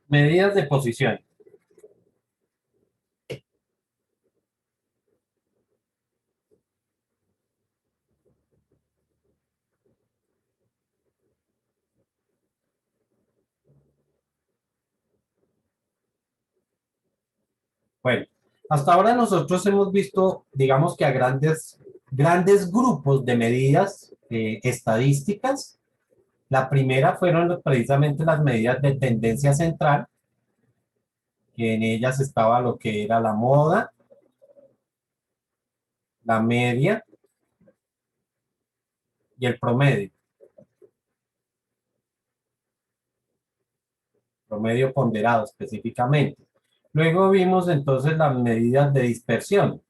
Medidas de posición. Bueno, hasta ahora nosotros hemos visto, digamos que a grandes grupos de medidas estadísticas. La primera fueron precisamente las medidas de tendencia central, que en ellas estaba lo que era la moda, la media y el promedio ponderado específicamente. Luego vimos entonces las medidas de dispersión.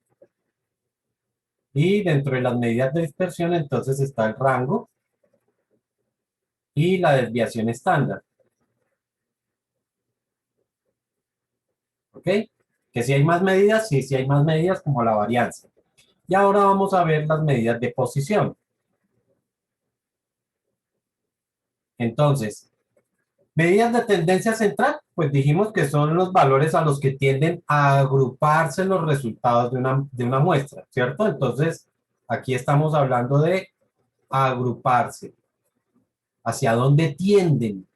Y dentro de las medidas de dispersión entonces está el rango y la desviación estándar. ¿Ok? Que si hay más medidas, sí, si hay más medidas como la varianza. Y ahora vamos a ver las medidas de posición. Entonces, medidas de tendencia central, pues dijimos que son los valores a los que tienden a agruparse los resultados de una muestra, ¿cierto? Entonces, aquí estamos hablando de agruparse. ¿Hacia dónde tienden?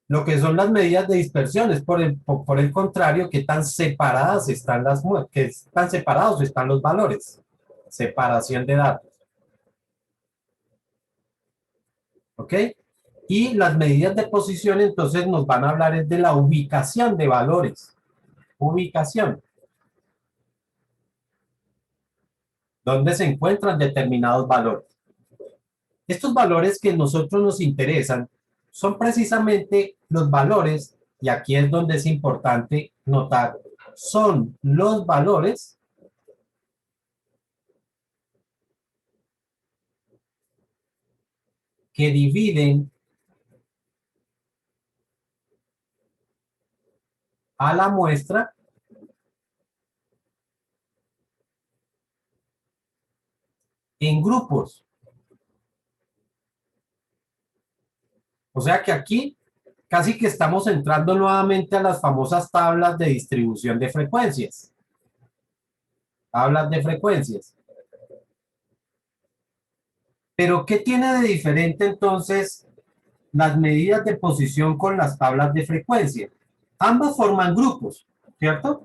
Lo que son las medidas de dispersión es por el contrario, que tan separadas están que tan separados están los valores. Separación de datos. ¿Ok? Y las medidas de posición entonces nos van a hablar es de la ubicación de valores. Ubicación. ¿Dónde se encuentran determinados valores? Estos valores que a nosotros nos interesan son precisamente los valores, y aquí es donde es importante notar, son los valores que dividen a la muestra en grupos. O sea que aquí casi que estamos entrando nuevamente a las famosas tablas de distribución de frecuencias. Tablas de frecuencias. Pero ¿qué tiene de diferente entonces las medidas de posición con las tablas de frecuencia? Ambas forman grupos, ¿cierto?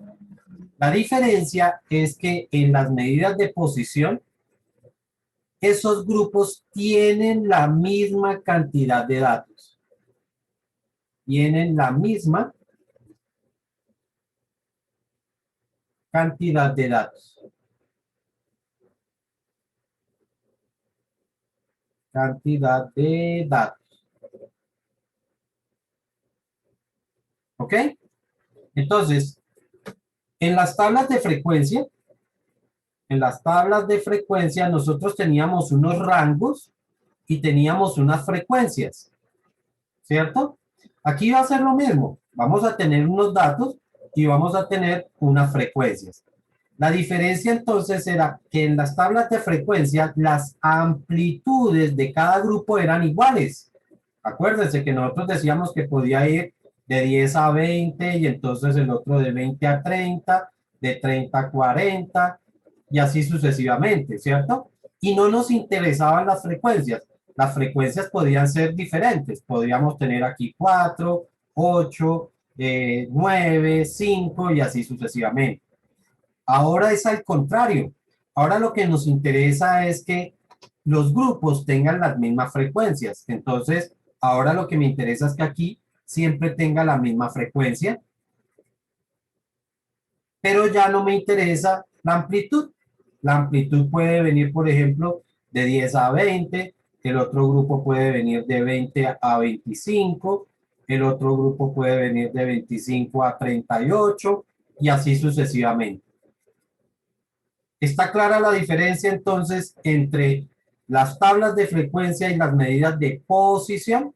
La diferencia es que en las medidas de posición, esos grupos tienen la misma cantidad de datos. Tienen la misma cantidad de datos. Cantidad de datos. ¿Ok? Entonces, en las tablas de frecuencia, en las tablas de frecuencia nosotros teníamos unos rangos y teníamos unas frecuencias, ¿cierto? Aquí va a ser lo mismo. Vamos a tener unos datos y vamos a tener unas frecuencias. La diferencia entonces era que en las tablas de frecuencia las amplitudes de cada grupo eran iguales. Acuérdense que nosotros decíamos que podía ir de 10 a 20 y entonces el otro de 20 a 30, de 30 a 40 y así sucesivamente, ¿cierto? Y no nos interesaban las frecuencias. Las frecuencias podían ser diferentes. Podríamos tener aquí 4, 8, 9, 5 y así sucesivamente. Ahora es al contrario. Ahora lo que nos interesa es que los grupos tengan las mismas frecuencias. Entonces, ahora lo que me interesa es que aquí siempre tenga la misma frecuencia, pero ya no me interesa la amplitud. La amplitud puede venir, por ejemplo, de 10 a 20, el otro grupo puede venir de 20 a 25, el otro grupo puede venir de 25 a 38 y así sucesivamente. ¿Está clara la diferencia entonces entre las tablas de frecuencia y las medidas de posición?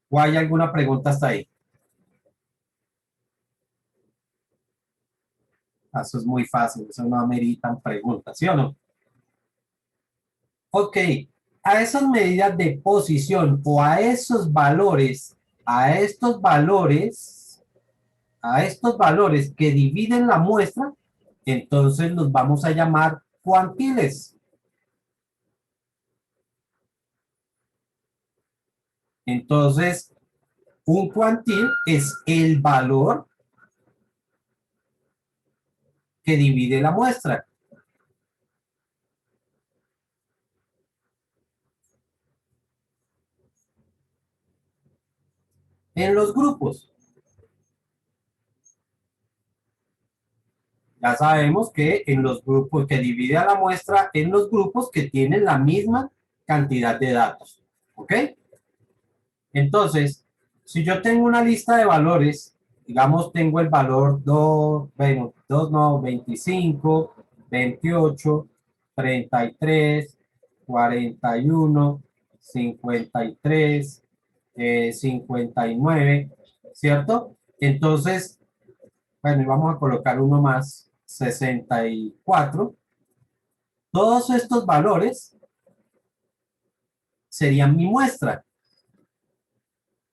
¿O hay alguna pregunta hasta ahí? Eso es muy fácil, eso no ameritan preguntas, ¿sí o no? Ok, a esas medidas de posición o a esos valores, a estos valores que dividen la muestra, entonces los vamos a llamar cuantiles. Entonces, un cuantil es el valor que divide la muestra. En los grupos, ya sabemos que en los grupos que divide a la muestra en los grupos que tienen la misma cantidad de datos. ¿Ok? Entonces, si yo tengo una lista de valores, digamos, tengo el valor 2, bueno, 2 no, 25, 28, 33, 41, 53, 59, ¿cierto? Entonces, bueno, y vamos a colocar uno más, 64. Todos estos valores serían mi muestra.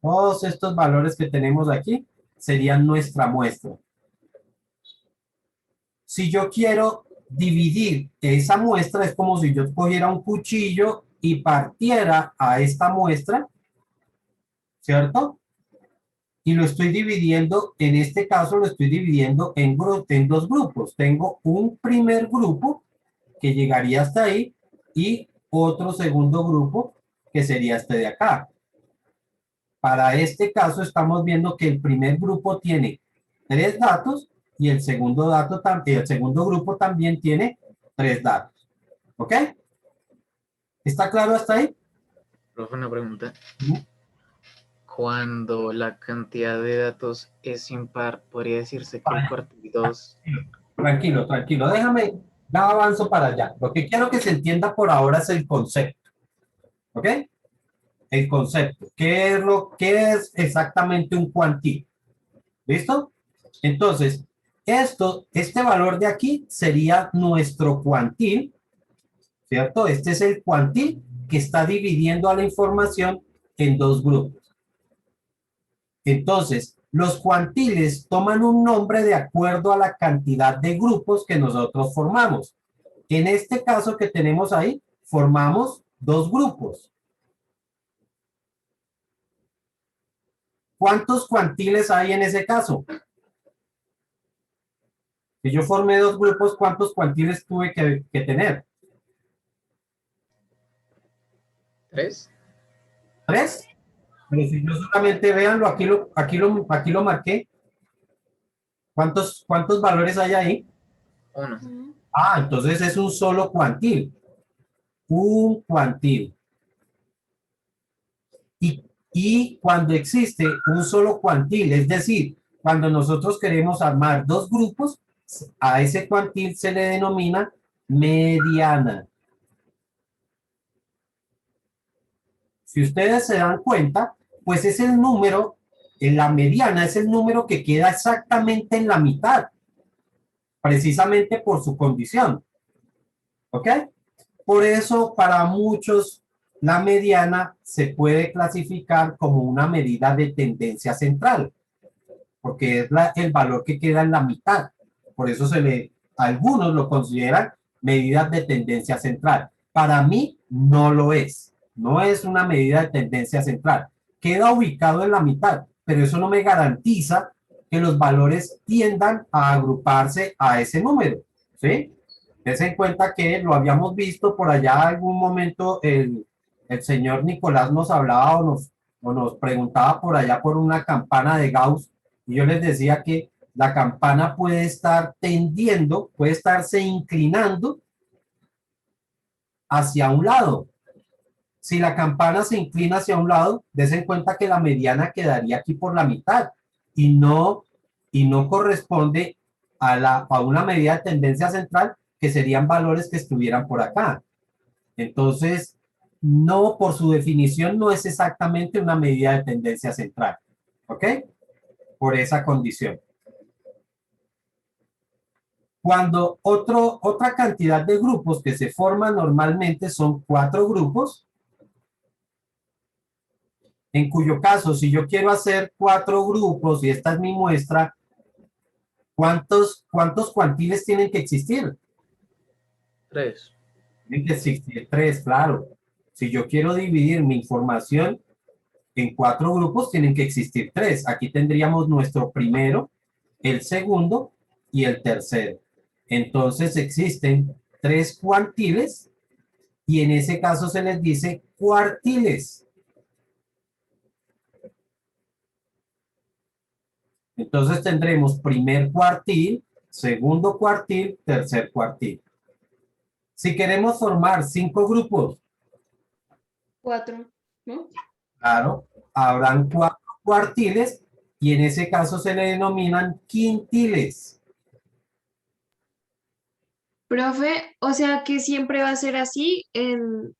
Todos estos valores que tenemos aquí serían nuestra muestra. Si yo quiero dividir esa muestra, es como si yo cogiera un cuchillo y partiera a esta muestra, ¿cierto? Y lo estoy dividiendo, en este caso lo estoy dividiendo en dos grupos. Tengo un primer grupo que llegaría hasta ahí y otro segundo grupo que sería este de acá. Para este caso estamos viendo que el primer grupo tiene 3 datos y el segundo grupo también tiene 3 datos. ¿Ok? ¿Está claro hasta ahí? Profe, una pregunta. Cuando la cantidad de datos es impar, ¿podría decirse que el cuartil 2? Tranquilo, tranquilo. Déjame, ya avanzo para allá. Lo que quiero que se entienda por ahora es el concepto. ¿Ok? El concepto. ¿Qué es exactamente un cuantil? ¿Listo? Entonces, este valor de aquí sería nuestro cuantil, ¿cierto? Este es el cuantil que está dividiendo a la información en dos grupos. Entonces, los cuantiles toman un nombre de acuerdo a la cantidad de grupos que nosotros formamos. En este caso que tenemos ahí, formamos dos grupos. ¿Cuántos cuantiles hay en ese caso? Si yo formé dos grupos, ¿cuántos cuantiles tuve que tener? ¿3? ¿Tres? Pero si yo solamente véanlo, aquí lo marqué. ¿Cuántos valores hay ahí? 1. Ah, entonces es un solo cuantil. Un cuantil. Y cuando existe un solo cuantil, es decir, cuando nosotros queremos armar dos grupos, a ese cuantil se le denomina mediana. Si ustedes se dan cuenta, pues es el número, en la mediana es el número que queda exactamente en la mitad, precisamente por su condición. ¿Ok? Por eso, para muchos, la mediana se puede clasificar como una medida de tendencia central, porque es el valor que queda en la mitad. Por eso algunos lo consideran medidas de tendencia central. Para mí no lo es. No es una medida de tendencia central. Queda ubicado en la mitad, pero eso no me garantiza que los valores tiendan a agruparse a ese número. ¿Sí? Dense en cuenta que lo habíamos visto por allá en algún momento, el señor Nicolás nos hablaba o nos preguntaba por allá por una campana de Gauss, y yo les decía que la campana puede estar tendiendo, puede estarse inclinando hacia un lado. Si la campana se inclina hacia un lado, dense en cuenta que la mediana quedaría aquí por la mitad y no, y no corresponde a una medida de tendencia central, que serían valores que estuvieran por acá. Entonces, no, por su definición, no es exactamente una medida de tendencia central. ¿Ok? Por esa condición. Cuando otra cantidad de grupos que se forman normalmente son 4 grupos, En cuyo caso, si yo quiero hacer 4 grupos y esta es mi muestra, ¿cuántos cuantiles tienen que existir? 3. Tienen que existir 3, claro. Si yo quiero dividir mi información en 4 grupos, tienen que existir 3. Aquí tendríamos nuestro primero, el segundo y el tercero. Entonces existen 3 cuantiles y en ese caso se les dice cuartiles. Entonces tendremos primer cuartil, segundo cuartil, tercer cuartil. Si queremos formar 5 grupos, 4, ¿no? claro, habrán 4 cuartiles y en ese caso se le denominan quintiles. Profe, o sea que siempre va a ser así en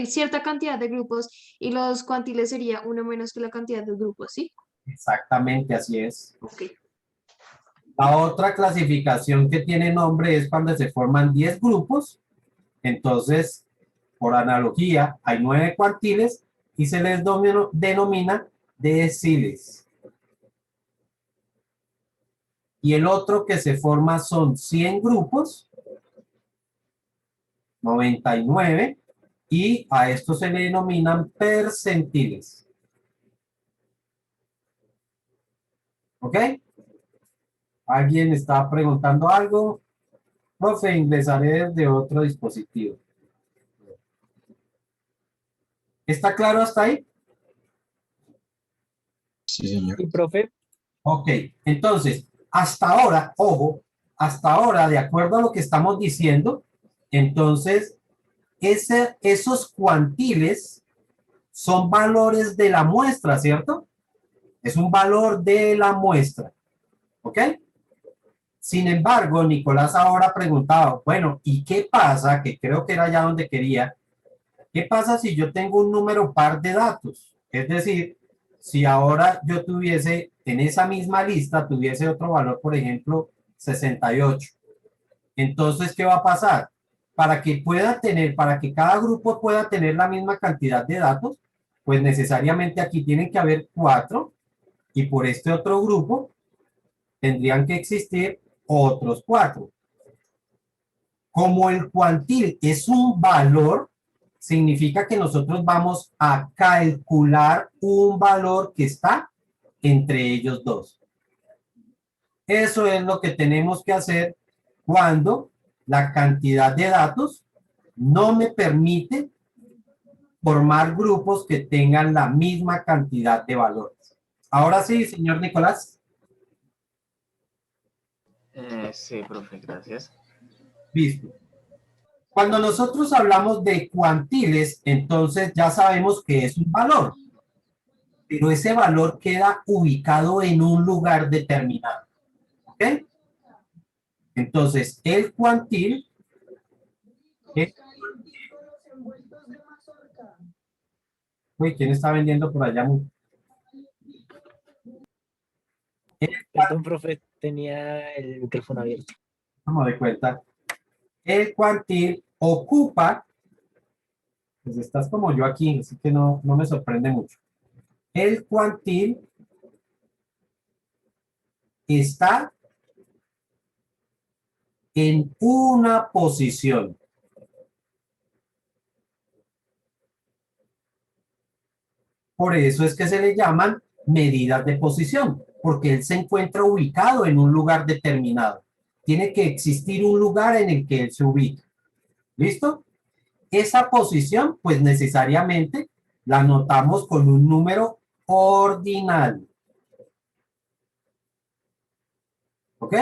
cierta cantidad de grupos y los cuantiles sería uno menos que la cantidad de grupos, ¿sí? Exactamente así es. Ok. La otra clasificación que tiene nombre es cuando se forman 10 grupos. Entonces, por analogía, hay 9 cuartiles y se les denomina deciles. Y el otro que se forma son 100 grupos, 99, y a esto se le denominan percentiles. ¿Ok? ¿Alguien está preguntando algo? Profe, ingresaré desde otro dispositivo. ¿Está claro hasta ahí? Sí, señor. Y profe, Ok, entonces, hasta ahora, ojo, hasta ahora, de acuerdo a lo que estamos diciendo, entonces, esos cuantiles son valores de la muestra, ¿cierto? Es un valor de la muestra, ¿ok? Sin embargo, Nicolás ahora preguntaba, bueno, ¿y qué pasa? Que creo que era ya donde quería. ¿Qué pasa si yo tengo un número par de datos? Es decir, si ahora yo tuviese en esa misma lista, tuviese otro valor, por ejemplo, 68. Entonces, ¿qué va a pasar? Para que cada grupo pueda tener la misma cantidad de datos, pues necesariamente aquí tienen que haber 4 y por este otro grupo tendrían que existir otros 4. Como el cuantil es un valor, significa que nosotros vamos a calcular un valor que está entre ellos dos. Eso es lo que tenemos que hacer cuando la cantidad de datos no me permite formar grupos que tengan la misma cantidad de valores. Ahora sí, señor Nicolás. Sí, profe, gracias. Listo. Cuando nosotros hablamos de cuantiles, entonces ya sabemos que es un valor, pero ese valor queda ubicado en un lugar determinado. ¿Ok? Entonces, el cuantil es... Uy, ¿quién está vendiendo por allá? perdón, profe, tenía el micrófono abierto. Vamos de cuenta. El cuantil ocupa, pues estás como yo aquí, así que no me sorprende mucho. El cuantil está en una posición. Por eso es que se le llaman medidas de posición, porque él se encuentra ubicado en un lugar determinado. Tiene que existir un lugar en el que él se ubica. ¿Listo? Esa posición, pues necesariamente la anotamos con un número ordinal. ¿Ok?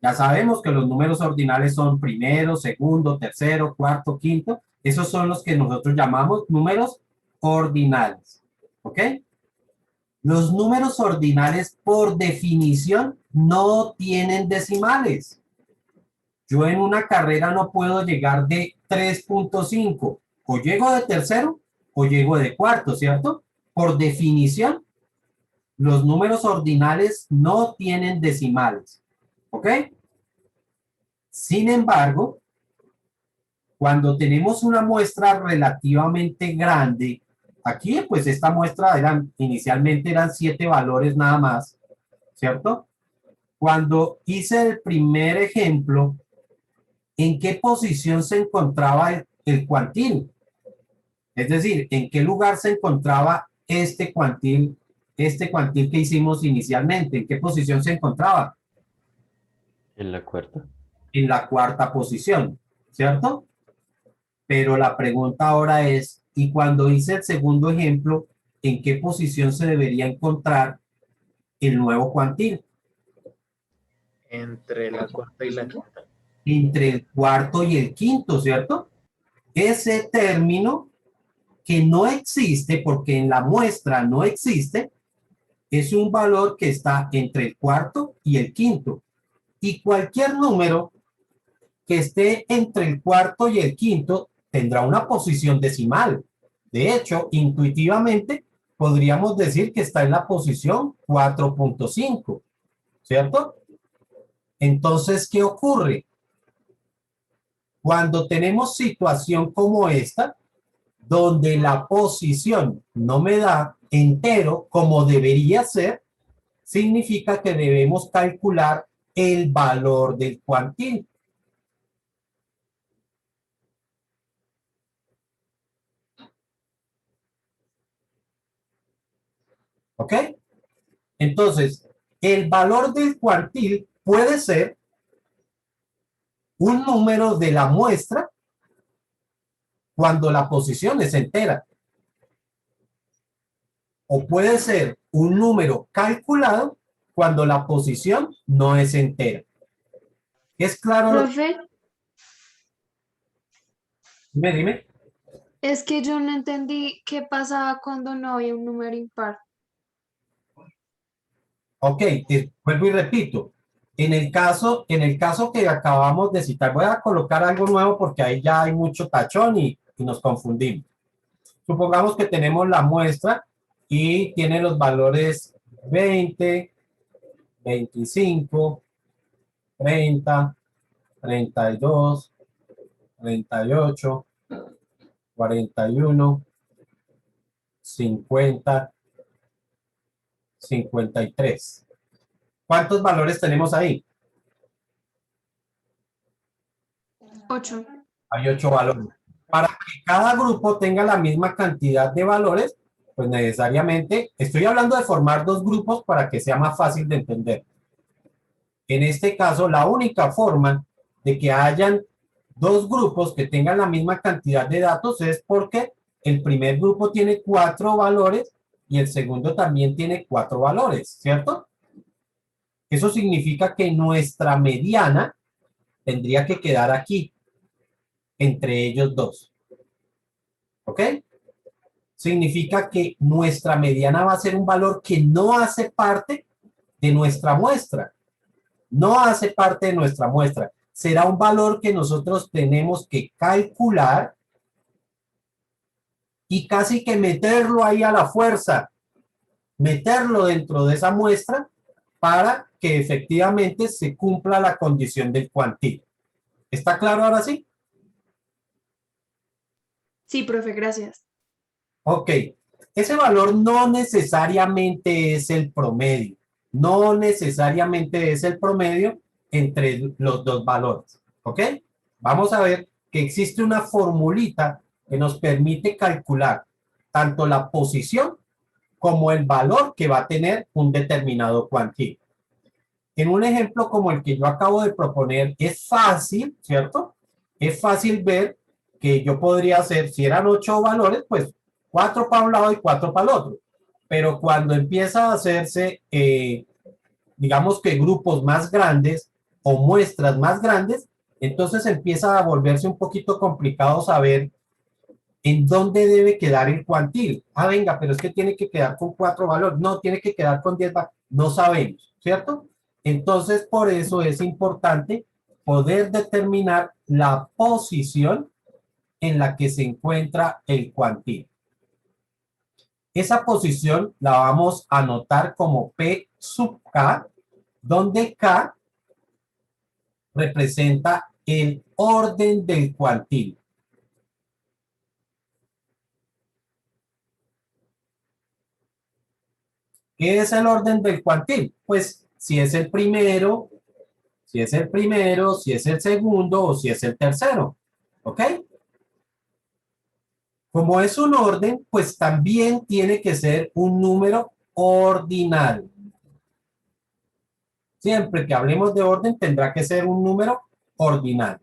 Ya sabemos que los números ordinales son primero, segundo, tercero, cuarto, quinto. Esos son los que nosotros llamamos números ordinales. ¿Ok? Los números ordinales, por definición, no tienen decimales. Yo en una carrera no puedo llegar de 3.5. O llego de tercero o llego de cuarto, ¿cierto? Por definición, los números ordinales no tienen decimales. ¿Ok? Sin embargo, cuando tenemos una muestra relativamente grande, Aquí, pues esta muestra inicialmente eran 7 valores nada más, ¿cierto? Cuando hice el primer ejemplo, ¿en qué posición se encontraba el cuantil? Es decir, ¿en qué lugar se encontraba este cuantil que hicimos inicialmente? ¿En qué posición se encontraba? En la cuarta. En la cuarta posición, ¿cierto? Pero la pregunta ahora es, ¿y cuando hice el segundo ejemplo, en qué posición se debería encontrar el nuevo cuantil? Entre la cuarta y la quinta. Entre el cuarto y el quinto, ¿cierto? Ese término que no existe, porque en la muestra no existe, es un valor que está entre el cuarto y el quinto. Y cualquier número que esté entre el cuarto y el quinto tendrá una posición decimal. De hecho, intuitivamente podríamos decir que está en la posición 4.5, ¿cierto? Entonces, ¿qué ocurre? Cuando tenemos situación como esta, donde la posición no me da entero como debería ser, significa que debemos calcular el valor del cuantil. ¿Ok? Entonces, el valor del cuantil puede ser un número de la muestra cuando la posición es entera. O puede ser un número calculado cuando la posición no es entera. ¿Es claro? Profe, Dime. es que yo no entendí qué pasaba cuando no había un número impar. Ok, vuelvo y repito. En el caso que acabamos de citar, voy a colocar algo nuevo porque ahí ya hay mucho tachón y nos confundimos. Supongamos que tenemos la muestra y tiene los valores 20, 25, 30, 32, 38, 41, 50, 53. ¿Cuántos valores tenemos ahí? 8. Hay 8 valores. Para que cada grupo tenga la misma cantidad de valores, pues necesariamente, estoy hablando de formar dos grupos para que sea más fácil de entender. En este caso, la única forma de que hayan dos grupos que tengan la misma cantidad de datos es porque el primer grupo tiene 4 valores y el segundo también tiene 4 valores, ¿cierto? Eso significa que nuestra mediana tendría que quedar aquí, entre ellos dos. ¿Ok? Significa que nuestra mediana va a ser un valor que no hace parte de nuestra muestra. No hace parte de nuestra muestra. Será un valor que nosotros tenemos que calcular y casi que meterlo ahí a la fuerza, meterlo dentro de esa muestra para que efectivamente se cumpla la condición del cuantil. ¿Está claro ahora sí? Sí, profe, gracias. Ok. Ese valor no necesariamente es el promedio. No necesariamente es el promedio entre los dos valores. ¿Ok? Vamos a ver que existe una formulita que nos permite calcular tanto la posición como el valor que va a tener un determinado cuantil. En un ejemplo como el que yo acabo de proponer, es fácil, ¿cierto? Es fácil ver que yo podría hacer, si eran 8 valores, pues 4 para un lado y 4 para el otro. Pero cuando empieza a hacerse, digamos que grupos más grandes o muestras más grandes, entonces empieza a volverse un poquito complicado saber en dónde debe quedar el cuantil. Ah, venga, pero es que tiene que quedar con 4 valores. No, tiene que quedar con 10 valores. No sabemos, ¿cierto? Entonces, por eso es importante poder determinar la posición en la que se encuentra el cuantil. Esa posición la vamos a anotar como P sub K, donde K representa el orden del cuantil. ¿Qué es el orden del cuantil? Pues si es el primero, si es el primero, si es el segundo o si es el tercero. ¿Ok? Como es un orden, pues también tiene que ser un número ordinal. Siempre que hablemos de orden, tendrá que ser un número ordinal.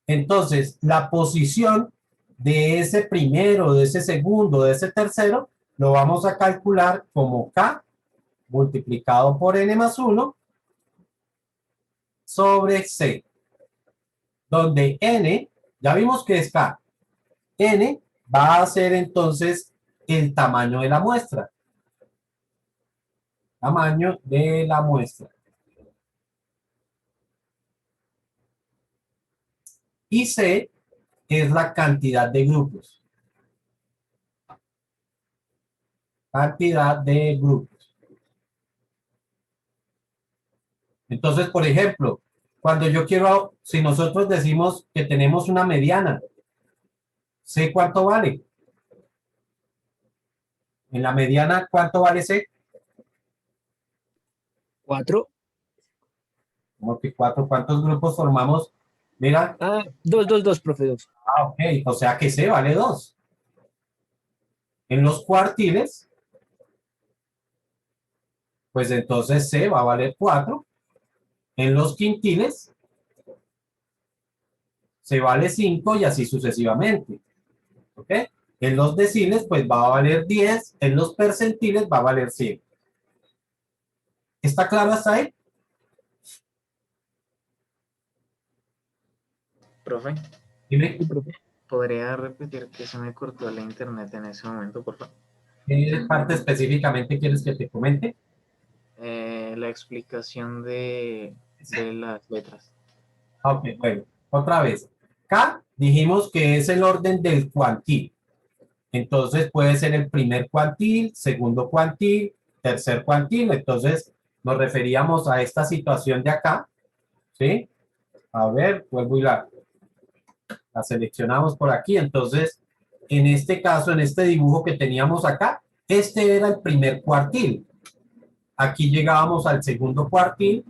Entonces, la posición de ese primero, de ese segundo, de ese tercero, lo vamos a calcular como K multiplicado por N más 1 sobre C, donde N, ya vimos que es K, N va a ser entonces el tamaño de la muestra. Tamaño de la muestra. Y C es la cantidad de grupos. Cantidad de grupos. Entonces, por ejemplo, cuando yo quiero, si nosotros decimos que tenemos una mediana, ¿C cuánto vale? En la mediana, ¿cuánto vale C? 4. Como que 4, ¿cuántos grupos formamos? Mira, 2, profe, 2. ok, o sea que C vale 2. En los cuartiles, pues entonces C va a valer 4. En los quintiles, C vale 5 y así sucesivamente. ¿Ok? En los deciles, pues va a valer 10. En los percentiles va a valer 100. ¿Está claro hasta ahí? Profe, Dime, Sí, profe. ¿podría repetir que se me cortó la internet en ese momento, por favor? ¿qué parte específicamente quieres que te comente? La explicación de las letras. Ok, bueno, otra vez. K dijimos que es el orden del cuantil. Entonces puede ser el primer cuantil, segundo cuantil, tercer cuantil. Entonces nos referíamos a esta situación de acá. ¿Sí? A ver, vuelvo y la seleccionamos por aquí. Entonces, en este caso, en este dibujo que teníamos acá, este era el primer cuartil. Aquí llegábamos al segundo cuartil,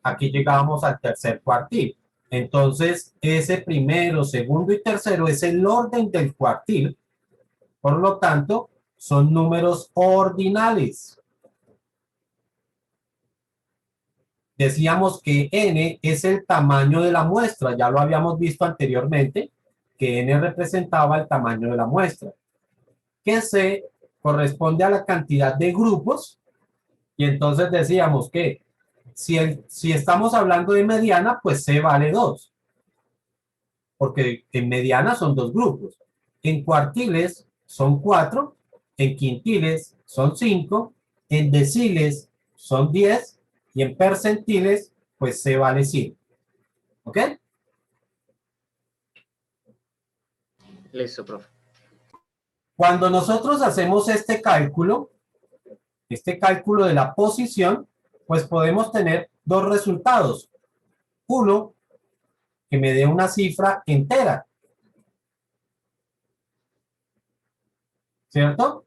aquí llegábamos al tercer cuartil. Entonces, ese primero, segundo y tercero es el orden del cuartil. Por lo tanto, son números ordinales. Decíamos que n es el tamaño de la muestra. Ya lo habíamos visto anteriormente, que n representaba el tamaño de la muestra. Que c corresponde a la cantidad de grupos. Y entonces decíamos que si estamos hablando de mediana, pues C vale 2. Porque en mediana son 2 grupos. En cuartiles son 4. En quintiles son 5. En deciles son 10. Y en percentiles, pues C vale 5. ¿Ok? Listo, profe. Cuando nosotros hacemos este cálculo de la posición, pues podemos tener dos resultados. Uno, que me dé una cifra entera. ¿Cierto?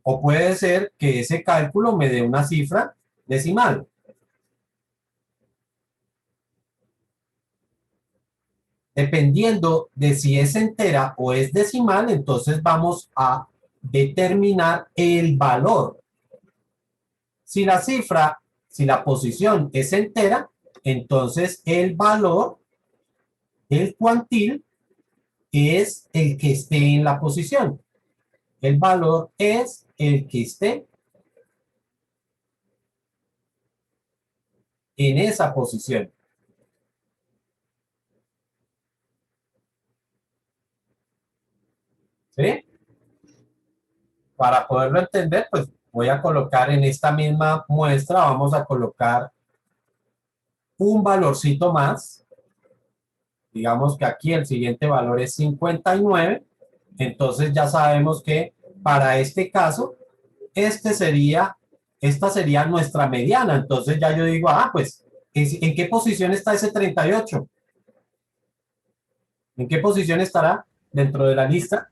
O puede ser que ese cálculo me dé una cifra decimal. Dependiendo de si es entera o es decimal, entonces vamos a determinar el valor. Si la posición es entera, entonces el valor del cuantil es el que esté en la posición. El valor es el que esté en esa posición. ¿Sí? Para poderlo entender, pues voy a colocar en esta misma muestra, vamos a colocar un valorcito más. Digamos que aquí el siguiente valor es 59. Entonces ya sabemos que para este caso, esta sería nuestra mediana. Entonces ya yo digo, pues, ¿en qué posición está ese 38? ¿En qué posición estará dentro de la lista?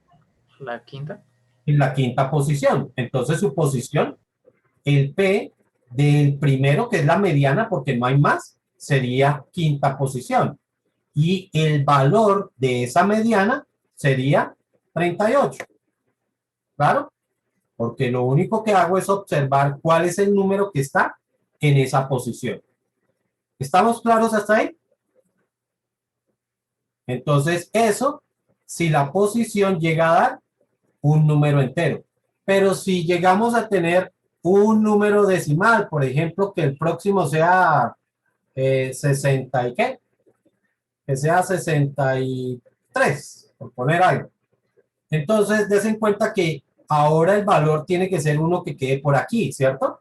La quinta. en la quinta posición. Entonces su posición, el P del primero, que es la mediana porque no hay más, sería quinta posición. Y el valor de esa mediana sería 38. ¿Claro? Porque lo único que hago es observar cuál es el número que está en esa posición. ¿Estamos claros hasta ahí? Entonces, eso, si la posición llega a dar un número entero. Pero si llegamos a tener un número decimal, por ejemplo, que el próximo sea 60 y qué, que sea 63, por poner algo. Entonces, des en cuenta que ahora el valor tiene que ser uno que quede por aquí, ¿cierto?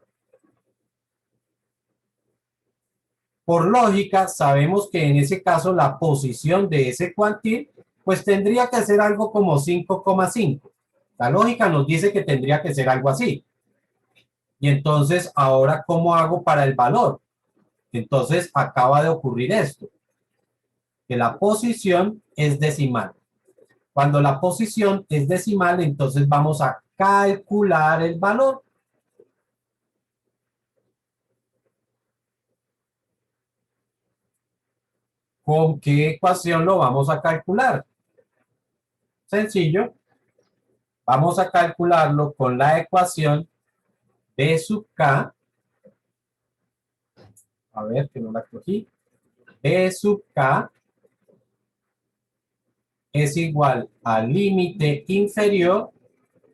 Por lógica, sabemos que en ese caso la posición de ese cuantil, pues tendría que ser algo como 5,5. La lógica nos dice que tendría que ser algo así. Y entonces, ahora, ¿cómo hago para el valor? Entonces, acaba de ocurrir esto, que la posición es decimal. Cuando la posición es decimal, entonces vamos a calcular el valor. ¿Con qué ecuación lo vamos a calcular? Sencillo. Vamos a calcularlo con la ecuación B sub K. A ver, que no la cogí. B sub K es igual al límite inferior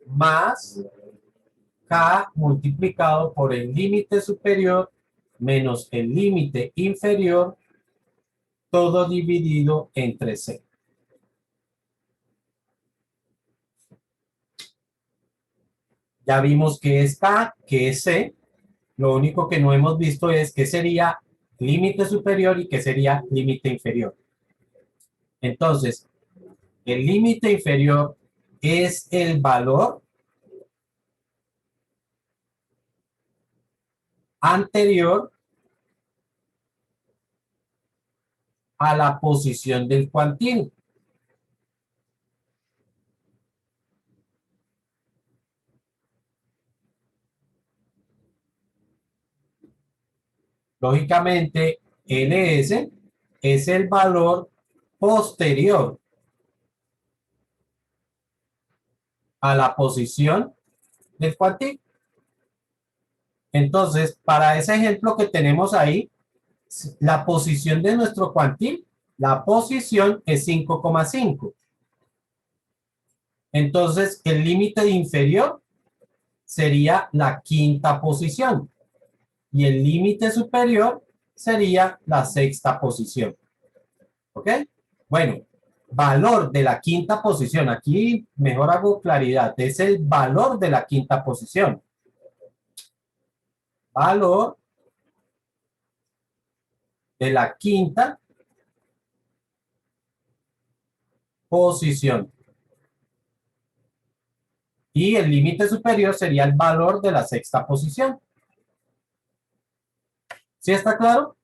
más K multiplicado por el límite superior menos el límite inferior, todo dividido entre C. Ya vimos que es K, que es C. Lo único que no hemos visto es qué sería límite superior y qué sería límite inferior. Entonces, el límite inferior es el valor anterior a la posición del cuantil. Lógicamente, LS es el valor posterior a la posición del cuantil. Entonces, para ese ejemplo que tenemos ahí, la posición de nuestro cuantil, la posición es 5,5. Entonces, el límite inferior sería la quinta posición y el límite superior sería la sexta posición. ¿Ok? Bueno, valor de la quinta posición. Aquí mejor hago claridad. Es el valor de la quinta posición. Valor de la quinta posición. Y el límite superior sería el valor de la sexta posición. ¿Sí está claro?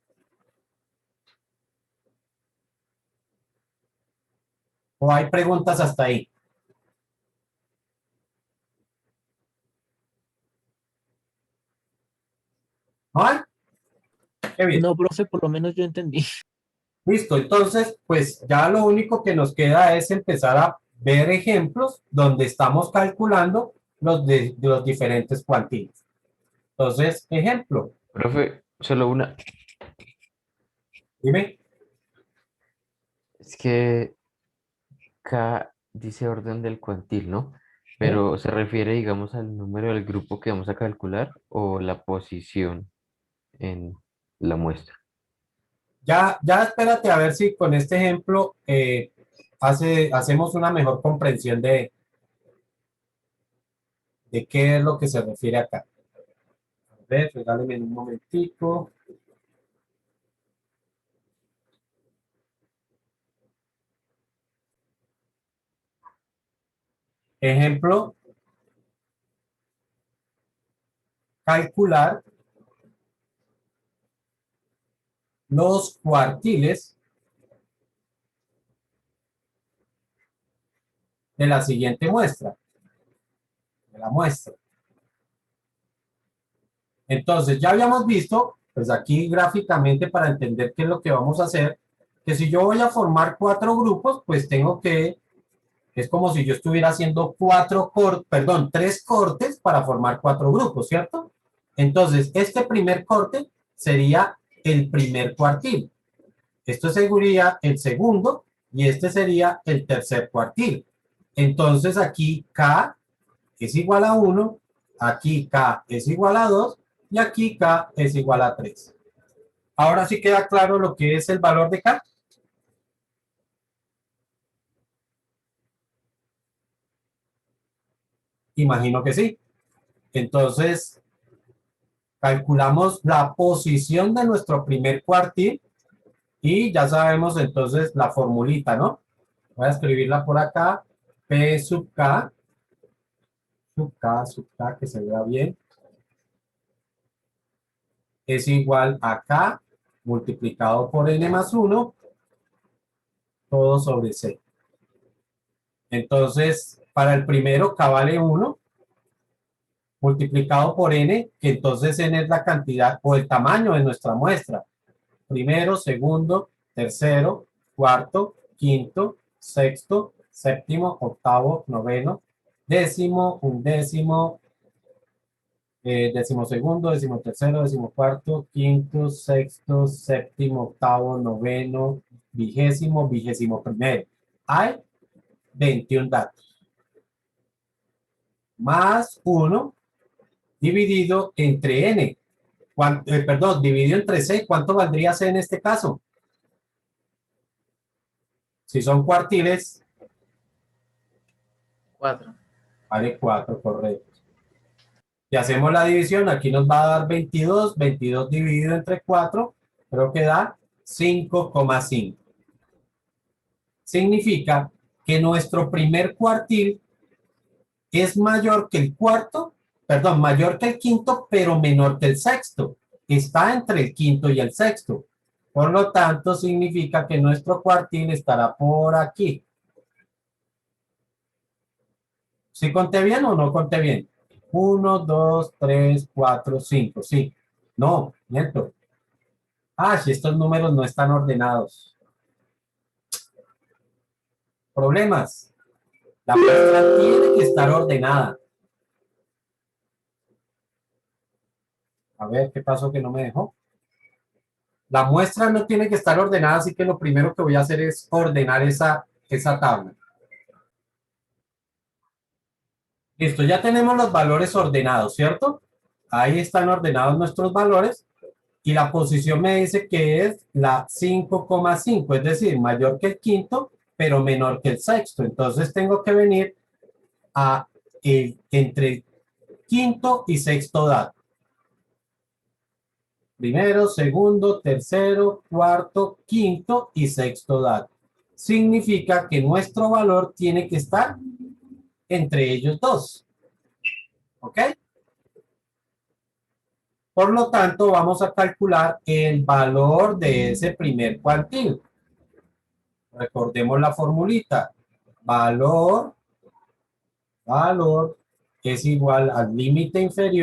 ¿O hay preguntas hasta ahí? ¿No hay? Qué bien. No, profe, por lo menos yo entendí. Listo, entonces, pues ya lo único que nos queda es empezar a ver ejemplos donde estamos calculando de los diferentes cuantiles. Entonces, ejemplo, Profe, solo una. dime. Es que K dice orden del cuantil, ¿no? ¿Eh? Pero ¿se refiere, digamos, al número del grupo que vamos a calcular o la posición en la muestra? Ya espérate a ver si con este ejemplo hacemos una mejor comprensión de qué es lo que se refiere acá. A ver, regáleme un momentico. Ejemplo, calcular los cuartiles de la siguiente muestra. de la muestra. Entonces, ya habíamos visto, pues aquí gráficamente para entender qué es lo que vamos a hacer, que si yo voy a formar 4 grupos, pues tengo que, es como si yo estuviera haciendo 3 cortes para formar 4 grupos, ¿cierto? Entonces, este primer corte sería el primer cuartil. Esto sería el segundo y este sería el tercer cuartil. Entonces, aquí K es igual a 1, aquí K es igual a 2 y aquí K es igual a 3. Ahora sí queda claro lo que es el valor de K. Imagino que sí. Entonces, calculamos la posición de nuestro primer cuartil y ya sabemos entonces la formulita, ¿no? Voy a escribirla por acá. P sub K, sub K, que se vea bien, es igual a K multiplicado por N más 1, todo sobre C. Entonces, para el primero K vale 1, multiplicado por N, que entonces N es la cantidad o el tamaño de nuestra muestra. Primero, segundo, tercero, cuarto, quinto, sexto, séptimo, octavo, noveno, décimo, undécimo, decimosegundo, decimotercero, decimocuarto, quinto, sexto, séptimo, octavo, noveno, vigésimo, vigésimo primero. Hay 21 datos. Más 1 dividido entre n. Perdón, dividido entre c. ¿Cuánto valdría c en este caso? Si son cuartiles, 4. vale 4, correcto. Si hacemos la división, aquí nos va a dar 22. 22 dividido entre 4, creo que da 5,5. Significa que nuestro primer cuartil es mayor que el cuarto, perdón, mayor que el quinto, pero menor que el sexto. Está entre el quinto y el sexto. Por lo tanto, significa que nuestro cuartil estará por aquí. ¿Sí conté bien o no conté bien? 1, 2, 3, 4, 5. Sí. No, miento. Ah, si estos números no están ordenados. Problemas. La muestra tiene que estar ordenada. A ver, ¿qué pasó que no me dejó? La muestra no tiene que estar ordenada, así que lo primero que voy a hacer es ordenar esa tabla. Listo, ya tenemos los valores ordenados, ¿cierto? Ahí están ordenados nuestros valores y la posición me dice que es la 5,5, es decir, mayor que el quinto, pero menor que el sexto. Entonces tengo que venir entre quinto y sexto dato. Primero, segundo, tercero, cuarto, quinto y sexto dato. Significa que nuestro valor tiene que estar entre ellos dos. ¿Ok? Por lo tanto, vamos a calcular el valor de ese primer cuartil. Recordemos la formulita. Valor es igual al límite inferior